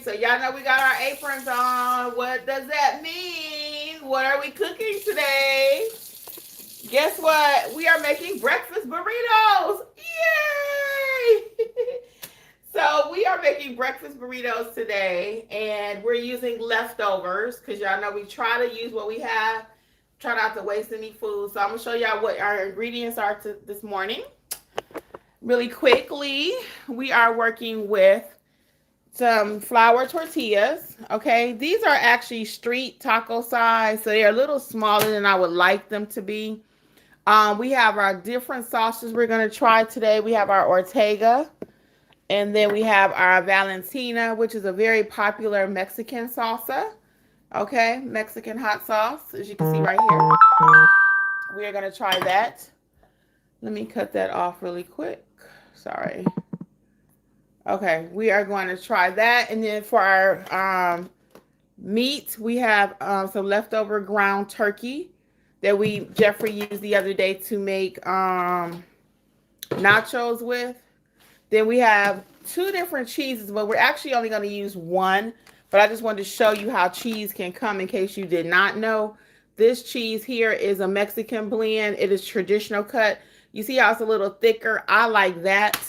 So y'all know we got our aprons on. What does that mean? What are we cooking today? Guess what? We are making breakfast burritos. Yay! So we are making breakfast burritos today, and we're using leftovers because y'all know we try to use what we have. Try not to waste any food. So I'm going to show y'all what our ingredients are this morning. Really quickly, we are working with some flour tortillas. Okay, these are actually street taco size, so they're a little smaller than I would like them to be. We have our different sauces we're going to try today. We have our Ortega, and then we have our Valentina, which is a very popular Mexican salsa. Okay, Mexican hot sauce, as you can see right here. We are going to try that. Let me cut that off really quick. Sorry. Okay, we are going to try that. And then for our meat, we have some leftover ground turkey that Jeffrey used the other day to make nachos with. Then we have 2 different cheeses, but we're actually only going to use one. But I just wanted to show you how cheese can come in case you did not know. This cheese here is a Mexican blend. It is traditional cut. You see how it's a little thicker? I like that.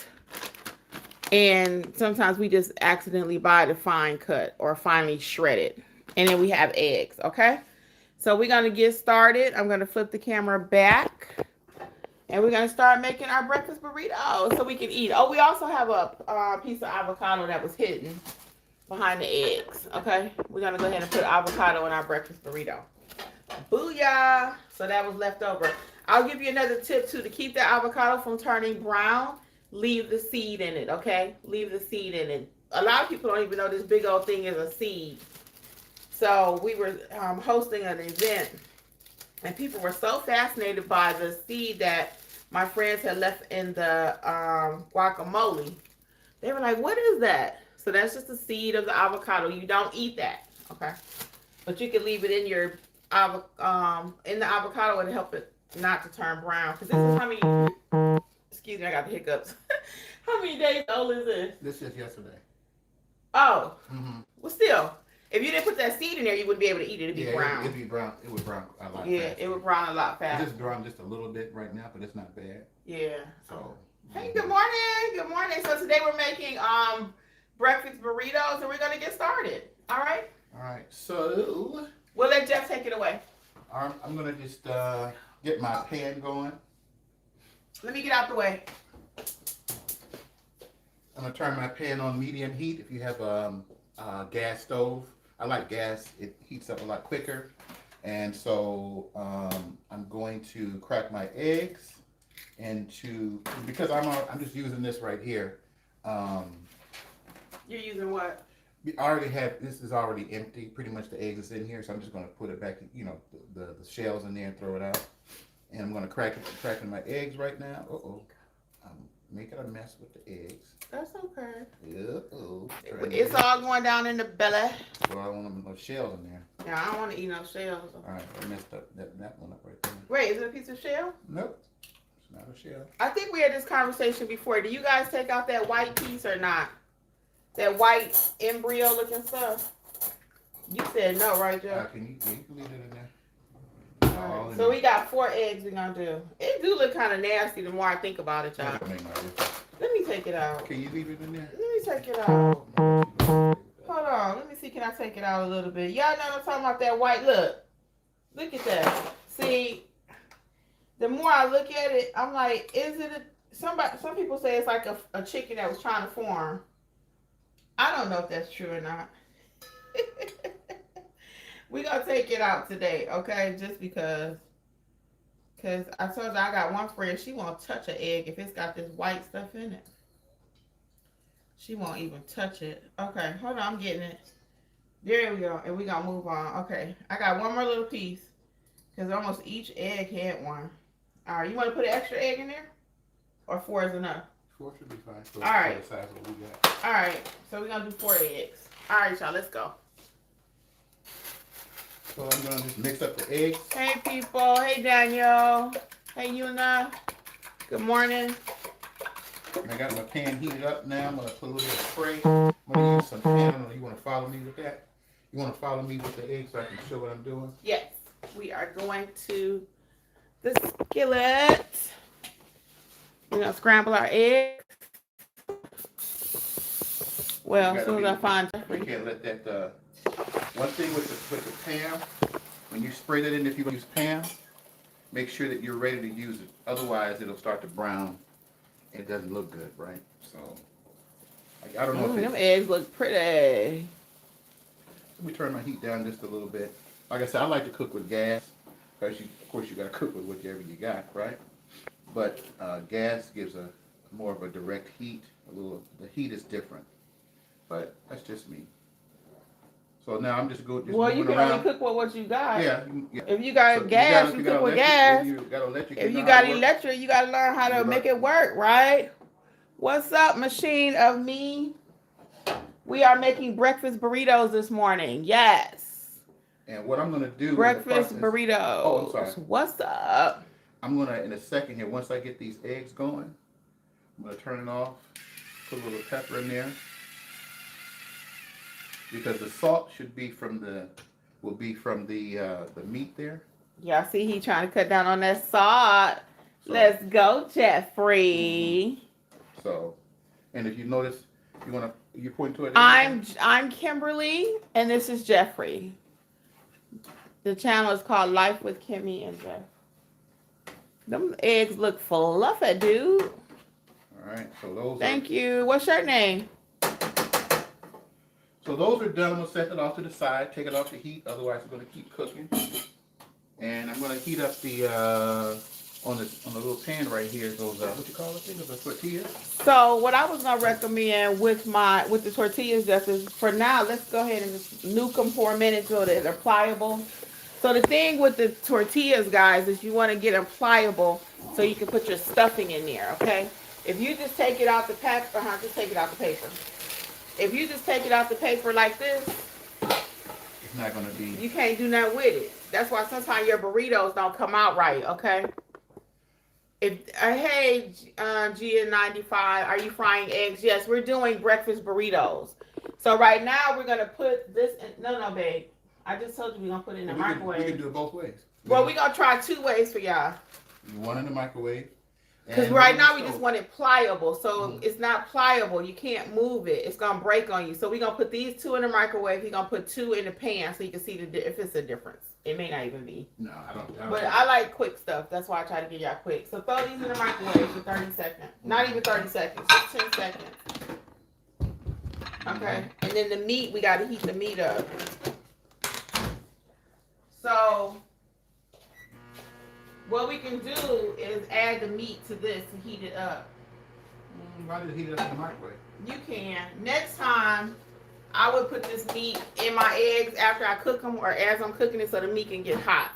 And sometimes we just accidentally buy the fine cut or finely shredded. And then we have eggs, okay? So we're going to get started. I'm going to flip the camera back. And we're going to start making our breakfast burritos so we can eat. Oh, we also have a piece of avocado that was hidden behind the eggs, okay? We're going to go ahead and put avocado in our breakfast burrito. Booyah! So that was left over. I'll give you another tip, too. To keep the avocado from turning brown, leave the seed in it, okay? Leave the seed in it. A lot of people don't even know this big old thing is a seed. So we were hosting an event, and people were so fascinated by the seed that my friends had left in the guacamole. They were like, what is that? So that's just the seed of the avocado. You don't eat that, okay? But you can leave it in your in the avocado and help it not to turn brown. Because this is how many, excuse me, I got the hiccups. How many days old is this? This is yesterday. Oh, well still, if you didn't put that seed in there, you wouldn't be able to eat it. It'd be brown. It'd be brown. It would brown a lot faster. Yeah, it would brown a lot faster. It's just brown just a little bit right now, but it's not bad. Yeah. So. Hey, good morning. Good morning. So today we're making breakfast burritos, and we're gonna get started. All right. All right. So we'll let Jeff take it away. I'm gonna just get my pan going. Let me get out the way. I'm gonna turn my pan on medium heat. If you have a gas stove, I like gas. It heats up a lot quicker. And so I'm going to crack my eggs because I'm just using this right here. You're using what? I already have, this is already empty. Pretty much the eggs is in here, so I'm just going to put it back, the shells in there and throw it out. And I'm going to cracking my eggs right now. I'm making a mess with the eggs. That's okay. It's all going down in the belly. Well, I don't want no shells in there. Yeah, I don't want to eat no shells. All right, I messed up that one up right there. Wait, is it a piece of shell? Nope, it's not a shell. I think we had this conversation before. Do you guys take out that white piece or not? That white embryo looking stuff? You said no, right, Joe? You can leave it in there. All right. So we got 4 eggs we're going to do. It do look kind of nasty the more I think about it, y'all. Let me take it out. Can you leave it in there? Let me take it out. Hold on. Let me see. Can I take it out a little bit? Y'all know what I'm talking about, that white. Look at that. See, the more I look at it, I'm like, is it some people say it's like a chicken that was trying to form. I don't know if that's true or not. We're going to take it out today, okay? Just because I told you I got one friend, she won't touch an egg if it's got this white stuff in it. She won't even touch it. Okay, hold on, I'm getting it. There we go, and we're going to move on. Okay, I got one more little piece because almost each egg had one. All right, you want to put an extra egg in there? Or 4 is enough? 4 should be fine. All right. The size of what we got. All right, so we're going to do 4 eggs. All right, y'all, let's go. So I'm going to just mix up the eggs. Hey, people. Hey, Daniel. Hey, Yuna. Good morning. And I got my pan heated up now. I'm gonna put a little bit of spray. I'm gonna use some pan. I don't know, you wanna follow me with that? You wanna follow me with the egg so I can show what I'm doing? Yes. We are going to the skillet. We're gonna scramble our eggs. Well, as soon as I find Jeffrey. You can't let that one thing with the pan, when you spray that in, if you use pan, make sure that you're ready to use it. Otherwise it'll start to brown and it doesn't look good, right? So I don't know if them eggs look pretty. Let me turn my heat down just a little bit. Like I said, I like to cook with gas because of course you got to cook with whatever you got, right? But gas gives a more of a direct heat. The heat is different, but that's just me. So now I'm just moving Well, you can around. only cook with what you got. Yeah. If you got gas, you cook with gas. If you got electric, you got to learn how to make it work, right? What's up, machine of me? We are making breakfast burritos this morning. Yes. And what I'm going to do... Breakfast burritos. Oh, I'm sorry. What's up? I'm going to, in a second here, once I get these eggs going, I'm going to turn it off, put a little pepper in there. Because the salt should be from the meat there. Y'all see he trying to cut down on that salt. Let's go, Jeffrey. Mm-hmm. So, and if you notice, you point to it. I'm Kimberly, and this is Jeffrey. The channel is called Life with Kimmi and Jeff. Them eggs look fluffy, dude. All right, so those. Thank you. What's your name? So those are done. I'm gonna set it off to the side. Take it off the heat. Otherwise, it's gonna keep cooking. And I'm gonna heat up the on the little pan right here. Those what you call it? Those tortillas. So what I was gonna recommend with the tortillas, just is for now. Let's go ahead and just nuke them for a minute so that they're pliable. So the thing with the tortillas, guys, is you want to get them pliable so you can put your stuffing in there. Okay. If you just take it out the pack, just take it out the paper. If you just take it out the paper like this, it's not gonna be. You can't do nothing with it. That's why sometimes your burritos don't come out right. Okay. Hey, G95, are you frying eggs? Yes, we're doing breakfast burritos. So right now we're gonna put this. No, babe. I just told you we're gonna put it in the microwave. We can do it both ways. Well, we're gonna try 2 ways for y'all. One in the microwave. Because right now we just want it pliable. So it's not pliable. You can't move it. It's going to break on you. So we're going to put these 2 in the microwave. He's going to put 2 in the pan so you can see if it's a difference. It may not even be. No, I don't. But I like quick stuff. That's why I try to get y'all quick. So throw these in the microwave for 30 seconds. Not even 30 seconds. Just 10 seconds. Okay. And then the meat, we got to heat the meat up. So... what we can do is add the meat to this and heat it up. Why did it heat it up in the microwave? You can. Next time, I would put this meat in my eggs after I cook them or as I'm cooking it so the meat can get hot.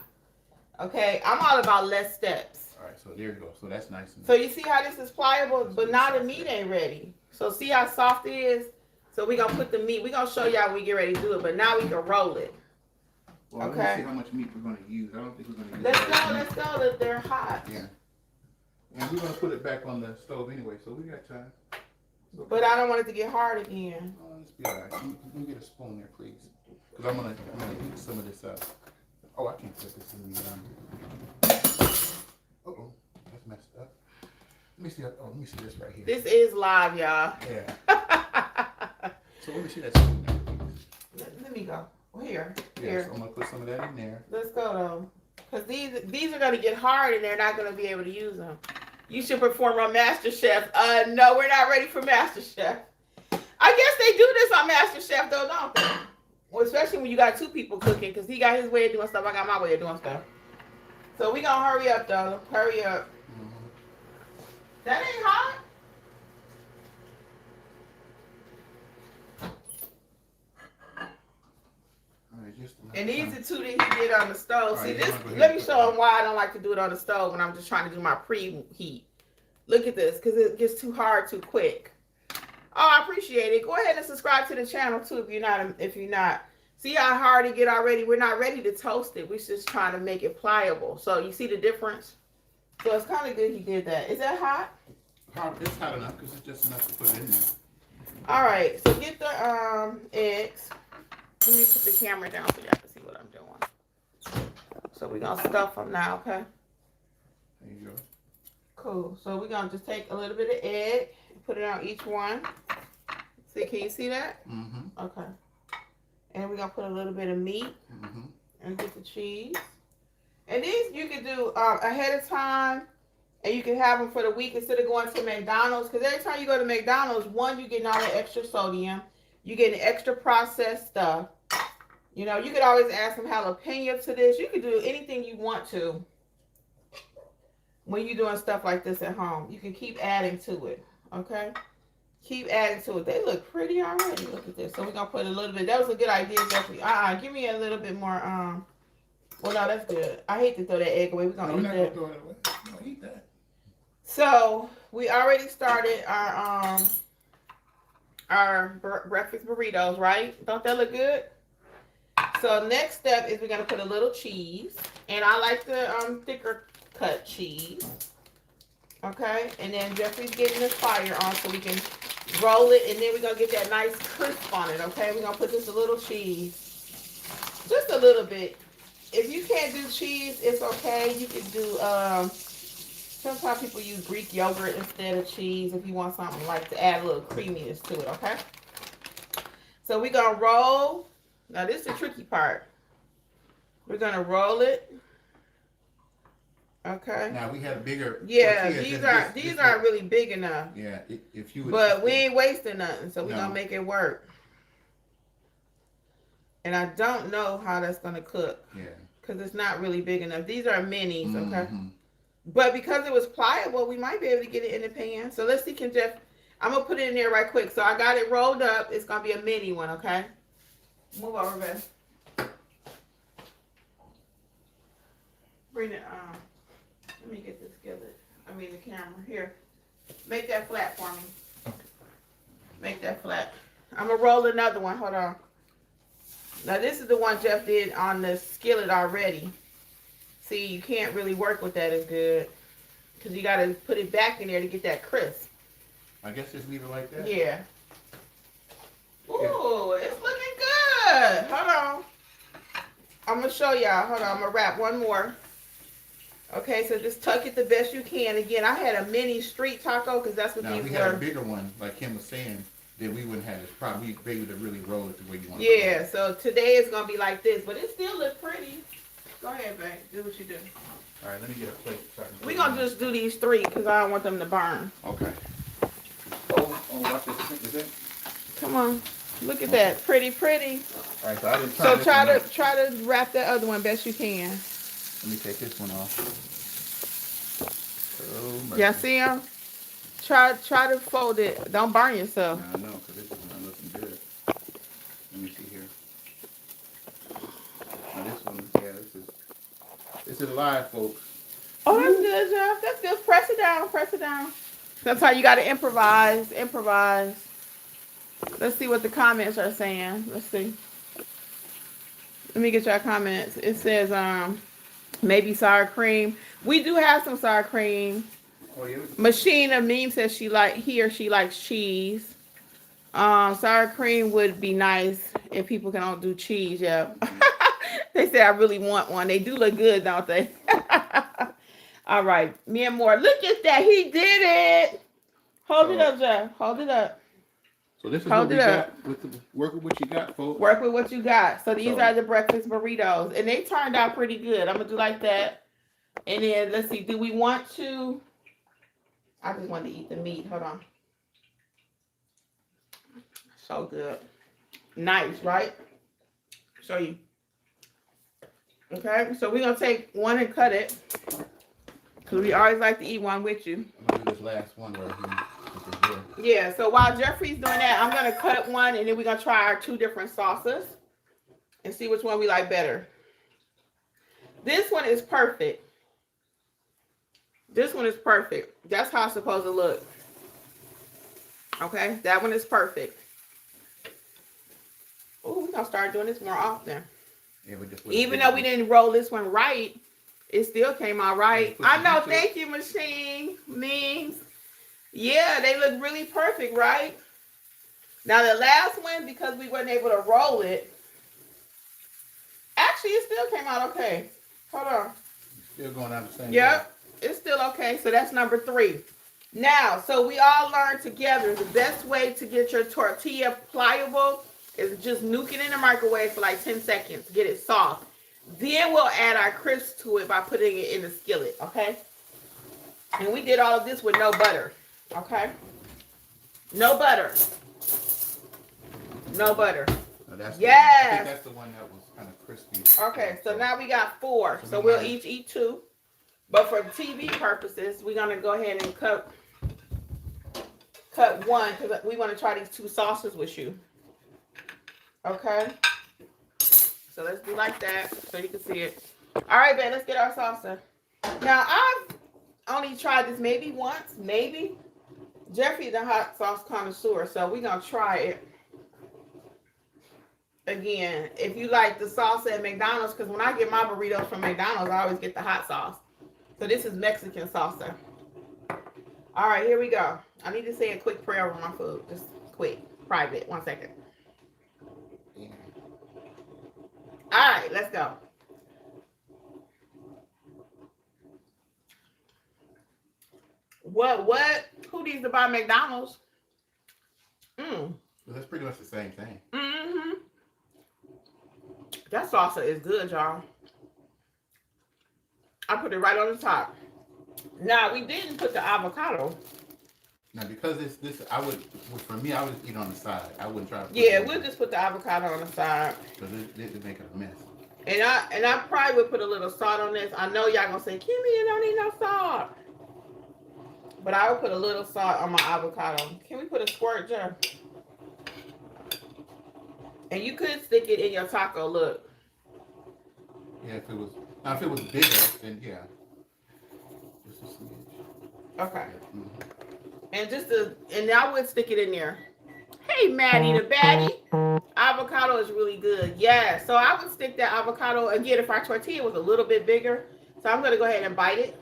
Okay? I'm all about less steps. All right, so there you go. So that's nice. So you see how this is pliable? But now the meat ain't ready. So see how soft it is? So we're going to put the meat. We're going to show y'all when we get ready to do it. But now we can roll it. Well, okay. Let's see how much meat we're going to use. I don't think we're going to use. Let's go. They're hot. Yeah. And we're going to put it back on the stove anyway, so we got time. So, but I don't want it to get hard again. Oh, let's be all right. Let me get a spoon there, please. Because I'm gonna heat some of this up. Oh, I can't put this in the. Uh-oh, that's messed up. Let me see. Let me see this right here. This is live, y'all. Yeah. So let me see that spoon there, please. Let me go. Here. Yeah, so I'm gonna put some of that in there. Let's go though, because these are gonna get hard and they're not gonna be able to use them. You should perform on MasterChef. No, we're not ready for MasterChef. I guess they do this on MasterChef though, don't they? Well, especially when you got 2 people cooking, because he got his way of doing stuff, I got my way of doing stuff. So we gonna hurry up though. Hurry up. Mm-hmm. That ain't hot. And these are 2 that he did on the stove. See, this, let me show him why I don't like to do it on the stove when I'm just trying to do my preheat. Look at this, because it gets too hard too quick. Oh, I appreciate it. Go ahead and subscribe to the channel too if you're not. See how hard it get already? We're not ready to toast it. We're just trying to make it pliable. So you see the difference? So it's kind of good he did that. Is that hot? It's hot enough because it's just enough to put it in there. All right, so get the eggs. Let me put the camera down so y'all can see what I'm doing. So we're gonna stuff them now, okay? There you go. Cool. So we're gonna just take a little bit of egg, put it on each one. See, can you see that? Mm-hmm. Okay. And we're gonna put a little bit of meat Mm-hmm. and get the cheese. And these you can do ahead of time, and you can have them for the week instead of going to McDonald's. Because every time you go to McDonald's, one, you're getting all the extra sodium, you getting extra processed stuff. You know, you could always add some jalapeno to this. You could do anything you want to when you're doing stuff like this at home. You can keep adding to it, okay? Keep adding to it. They look pretty already. Look at this. So we're going to put a little bit. That was a good idea, Jeffrey. Give me a little bit more. Well, no, that's good. I hate to throw that egg away. We're going to eat that. We're not going to throw it away. We're going to eat that. So we already started our breakfast burritos, right? Don't that look good? So next step is we're going to put a little cheese. And I like the thicker cut cheese. Okay, and then Jeffrey's getting the fire on so we can roll it, and then we're going to get that nice crisp on it, okay? We're going to put just a little cheese, just a little bit. If you can't do cheese, it's okay. You can do, sometimes people use Greek yogurt instead of cheese if you want something like to add a little creaminess to it, okay? So we're going to roll. Now, this is the tricky part. We're going to roll it. Okay. Now we had a bigger. Yeah, these aren't really big enough. Yeah, if you would. But we ain't wasting nothing, so we're gonna make it work. And I don't know how that's gonna cook. Yeah. Because it's not really big enough. These are minis, okay? Mm-hmm. But because it was pliable, we might be able to get it in the pan. So let's see, I'm gonna put it in there right quick. So I got it rolled up. It's gonna be a mini one, okay? Move over, Beth. Bring it Let me get this skillet. The camera. Here. Make that flat for me. Okay. Make that flat. I'm going to roll another one. Hold on. Now, this is the one Jeff did on the skillet already. See, you can't really work with that as good. Because you got to put it back in there to get that crisp. I guess just leave it like that? Yeah. Ooh, it's looking good. Hold on. I'm going to show y'all. Hold on. I'm going to wrap one more. Okay, so just tuck it the best you can. Again, I had a mini street taco because that's what these were. Now, if we had a bigger one, like Kim was saying, then we wouldn't have this problem. We'd be able to really roll it the way you want it. Yeah, so today it's going to be like this, but it still looks pretty. Go ahead, babe. Do what you do. All right, let me get a plate. So we're going to just do these three because I don't want them to burn. Okay. Oh, watch this. Is it? Come on. Look at that. Pretty, pretty. All right, so I didn't try to wrap that other one best you can. Let me take this one off. Oh, y'all see them? Try to fold it. Don't burn yourself. I know, because this is not looking good. Let me see here. Now this one, yeah, this is live, folks. Oh, that's good, Jeff. That's good. Press it down. Press it down. Sometimes you got to improvise. Improvise. Let's see what the comments are saying. Let's see. Let me get your comments. It says, maybe sour cream. We do have some sour cream. Oh, yeah. Machina Meme says she likes cheese. Sour cream would be nice if people can do cheese. Yeah. They say I really want one. They do look good, don't they? All right. Me and more. Look at that. He did it. Hold it up, Jeff. Hold it up. So this is what we got. Work with what you got, folks. Work with what you got. So these are the breakfast burritos. And they turned out pretty good. I'm going to do like that. And then, let's see. Do we want to... I just want to eat the meat. Hold on. So good. Nice, right? Show you. Okay. So we're going to take one and cut it. Because we always like to eat one with you. I'm going to do this last one right here. Yeah, so while Jeffrey's doing that, I'm going to cut one and then we're going to try our two different sauces and see which one we like better. This one is perfect. This one is perfect. That's how it's supposed to look. Okay, that one is perfect. Oh, we're going to start doing this more often. Yeah, even though we didn't roll this one right, it still came out right. I know, thank you, Machine Memes. Yeah, they look really perfect, right? Now the last one, because we weren't able to roll it, actually it still came out okay. Hold on. Still going down the same way. Yep, it's still okay. So that's number 3. Now, so we all learned together the best way to get your tortilla pliable is just nuke it in the microwave for like 10 seconds. Get it soft. Then we'll add our crisp to it by putting it in the skillet, okay? And we did all of this with no butter, okay? No butter. No butter. No, that's yes. I think that's the one that was kind of crispy. Okay, so now we got 4. So we'll each eat 2. But for TV purposes, we're going to go ahead and cut one because we want to try these 2 sauces with you. Okay? So let's do like that so you can see it. All right, babe, let's get our salsa. Now, I've only tried this maybe once, maybe. Jeffrey's a hot sauce connoisseur, so we're going to try it. Again, if you like the salsa at McDonald's, because when I get my burritos from McDonald's, I always get the hot sauce. So this is Mexican salsa. All right, here we go. I need to say a quick prayer over my food. Just quick, private. 1 second. All right, let's go. What? Who needs to buy McDonald's? Well, that's pretty much the same thing. Mm-hmm. That salsa is good, y'all. I put it right on the top. Now, we didn't put the avocado. Now, because this, I would, for me, I would eat on the side. I wouldn't try to put Yeah, we'll just put the avocado on the side. Because it would make it a mess. And I probably would put a little salt on this. I know y'all gonna say, Kimmi, you don't need no salt. But I would put a little salt on my avocado. Can we put a squirt, Jeff? And you could stick it in your taco, look. Yeah, if it was bigger, then yeah. Just a smidge. Okay. Yeah. Mm-hmm. And I would stick it in there. Hey, Maddie the baddie. Avocado is really good. Yeah, so I would stick that avocado, again, if our tortilla was a little bit bigger. So I'm going to go ahead and bite it.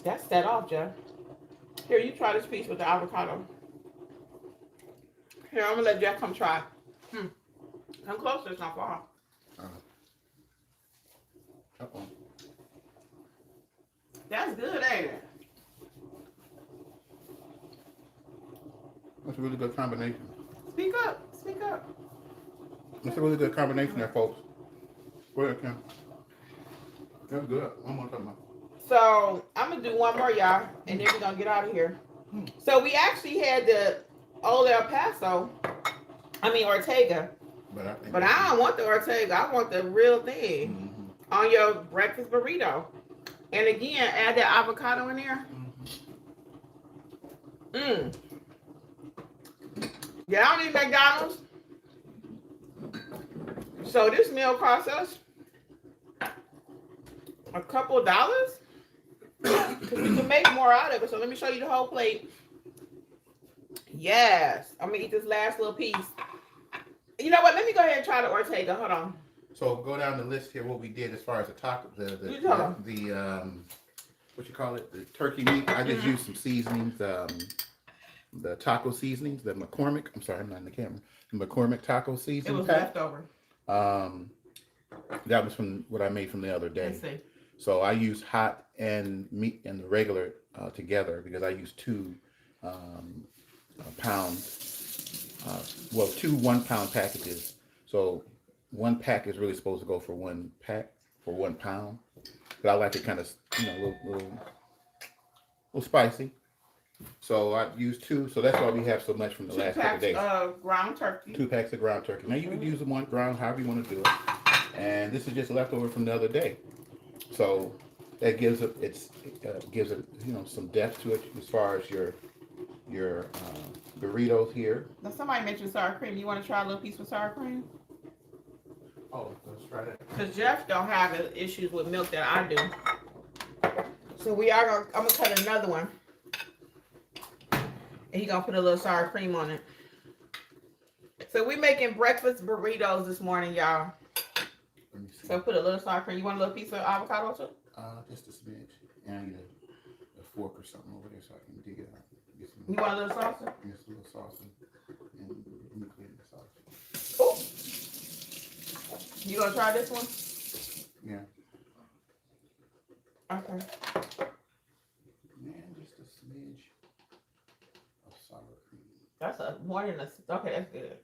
That's set off, Jeff. Here, you try this piece with the avocado. Here, I'm going to let Jeff come try. Come closer, it's not far. That's good, ain't it? That's a really good combination. Speak up. Speak up. That's a really good combination there, folks. Go ahead, Kim. That's good. One more time. So, I'm going to do one more, y'all, and then we're going to get out of here. So, we actually had the Old El Paso, Ortega. But I don't want the Ortega. I want the real thing on your breakfast burrito. And again, add that avocado in there. Yeah, I don't need McDonald's. So this meal costs us a couple of dollars. Because we can make more out of it. So let me show you the whole plate. Yes. I'm going to eat this last little piece. You know what? Let me go ahead and try the Ortega. Hold on. So go down the list here. What we did as far as the taco, the what you call it, the turkey meat. I just used some seasonings, the taco seasonings, the McCormick. I'm sorry, I'm not in the camera. The McCormick taco seasoning. It was leftover. That was from what I made from the other day. Let's see. So I use hot and meat and the regular together because I use 2 pounds. 2 1-pound packages. So 1 pack is really supposed to go for 1 pack for 1 pound. But I like it kind of, a little spicy. So I used 2. So that's why we have so much from the last couple of days. 2 packs of ground turkey. 2 packs of ground turkey. Now you could use them on ground, however you want to do it. And this is just leftover from the other day. So that gives it, some depth to it as far as your burritos here. Now somebody mentioned sour cream. You want to try a little piece with sour cream? Oh, let's try that. Because Jeff don't have the issues with milk that I do. So I'm gonna cut another one. And he's gonna put a little sour cream on it. So we're making breakfast burritos this morning, y'all. Let me see. So put a little sour cream. You want a little piece of avocado too? Just a smidge. And I need a fork or something over there so I can dig it out. Get some, You want a little sauce? Yes, a little sauce. And let me clean the sauce. Oh. You gonna try this one? Yeah. Okay. Man, just a smidge of sour cream. That's more than a. Okay, that's good.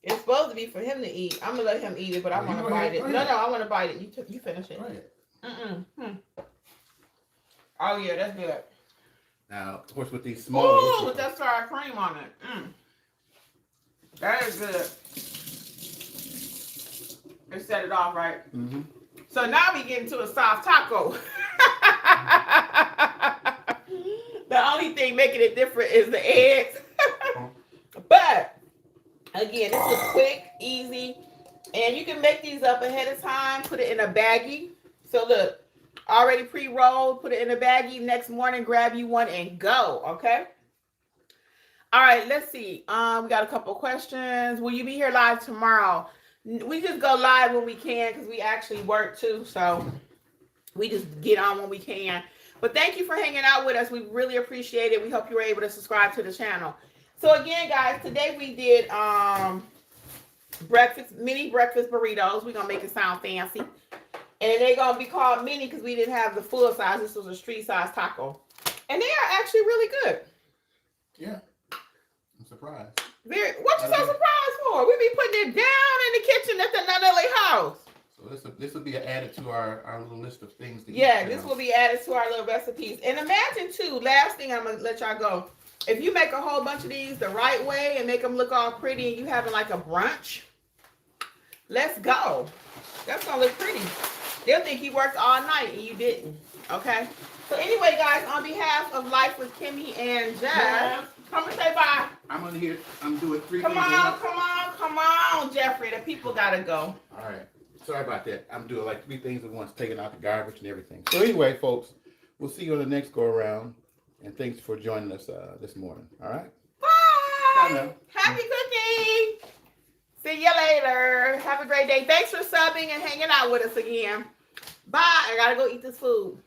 It's supposed to be for him to eat. I'm gonna let him eat it, but I want to bite it. No, I want to bite it. You finish it. Go ahead. Oh yeah, that's good. Now, of course, with these smaller. With that sour cream on it. That is good. They set it off right. Mm-hmm. So now we get into a soft taco. The only thing making it different is the eggs. But again, this is quick, easy, and you can make these up ahead of time. Put it in a baggie. So look, already pre-rolled. Put it in a baggie. Next morning, grab you one and go. Okay. All right. Let's see. We got a couple questions. Will you be here live tomorrow? We just go live when we can because we actually work too. So we just get on when we can. But thank you for hanging out with us. We really appreciate it. We hope you were able to subscribe to the channel. So again, guys, today we did mini breakfast burritos. We're gonna make it sound fancy. And they're gonna be called mini because we didn't have the full size. This was a street size taco. And they are actually really good. Yeah. I'm surprised. What you so surprised for? We be putting it down in the kitchen at the Nunelli house. So this will be added to our little list of things to eat. Yeah, this will be added to our little recipes. And imagine too, last thing I'm gonna let y'all go. If you make a whole bunch of these the right way and make them look all pretty and you having like a brunch, let's go. That's gonna look pretty. They'll think you worked all night and you didn't. Okay? So anyway, guys, on behalf of Life with Kimmi and Jazz, come and say bye. I'm on here. I'm doing 3 Come things. on, Jeffrey. The people gotta go. All right. Sorry about that. I'm doing like 3 things at once, taking out the garbage and everything. So anyway, folks, we'll see you on the next go around. And thanks for joining us this morning. All right? Bye. Bye now. Happy cooking. See you later. Have a great day. Thanks for subbing and hanging out with us again. Bye. I gotta go eat this food.